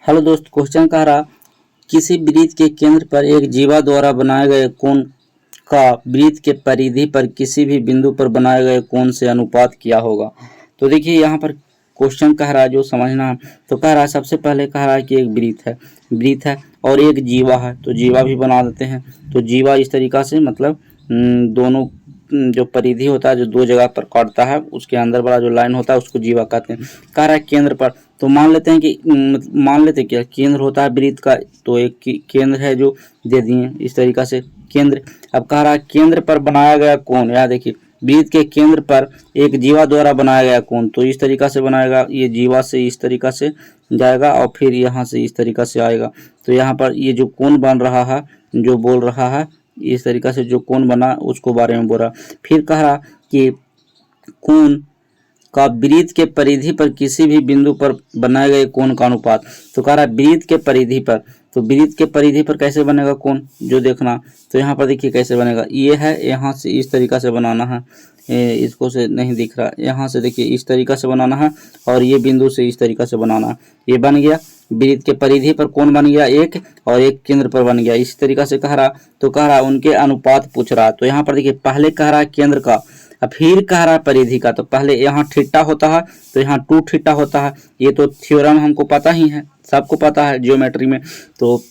Hello दोस्त, question कह रहा किसी वृत्त के केंद्र पर एक जीवा द्वारा बनाए गए कोण का वृत्त के परिधि पर किसी भी बिंदु पर बनाए गए कोण से अनुपात क्या होगा। तो देखिए यहाँ पर क्वेश्चन कह रहा है जो समझना है। तो कह रहा है सबसे पहले कह रहा है कि एक वृत्त है और एक जीवा है, तो जीवा भी बना देते हैं। तो जीवा इस तरीका से मतलब दोनों जो परिधि होता है जो दो जगह पर काटता है उसके अंदर वाला जो लाइन होता है उसको जीवा कहते हैं। कह रहा है केंद्र पर, तो मान लेते हैं कि मान लेते क्या केंद्र होता है वृत्त का, तो एक केंद्र है जो दे दिए इस तरीका से केंद्र। अब कह रहा है केंद्र पर बनाया गया कोण, यहाँ देखिए वृत्त के केंद्र पर एक जीवा द्वारा बनाया गया कोण, तो इस तरीका से बनाएगा। ये जीवा से इस तरीका से जाएगा और फिर यहाँ से इस तरीका से आएगा। तो यहाँ पर ये जो कोण बन रहा है जो बोल रहा है इस तरीका से जो कोण बना उसको बारे में बोल रहा। फिर कह रहा कि कोण का वृत्त के परिधि पर किसी भी बिंदु पर बनाए गए कोण का अनुपात। तो कह रहा है वृत्त के परिधि पर, तो वृत्त के परिधि पर कैसे बनेगा कोण जो देखना। तो यहाँ पर देखिए कैसे बनेगा, ये है यहाँ से इस तरीका से बनाना है, इसको से नहीं दिख रहा, यहाँ से देखिए इस तरीका से बनाना है और ये बिंदु से इस तरीका से बनाना है। ये बन गया वृत्त के परिधि पर कोण बन गया एक, और एक केंद्र पर बन गया इस तरीका से कह रहा। तो कह रहा उनके अनुपात पूछ रहा। तो यहाँ पर देखिए पहले कह रहा है केंद्र का, अब फिर कह रहा है परिधि का। तो पहले यहाँ थीटा होता है तो यहाँ 2 थीटा होता है, ये तो थ्योरम हमको पता ही है, सबको पता है ज्योमेट्री में। तो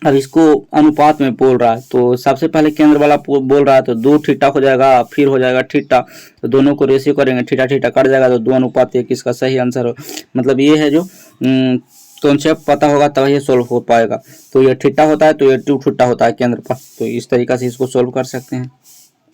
अब इसको अनुपात में बोल रहा है, तो सबसे पहले केंद्र वाला बोल रहा है तो 2 थीटा हो जाएगा, फिर हो जाएगा थीटा, तो दोनों को रेशियो करेंगे, थीटा थीटा कट जाएगा तो 2:1 इसका सही आंसर हो। मतलब ये है जो कॉन्सेप्ट पता होगा तब ये सोल्व हो पाएगा। तो ये थीटा होता है तो ये 2 थीटा होता है केंद्र पर, तो इस तरीका से इसको सोल्व कर सकते हैं।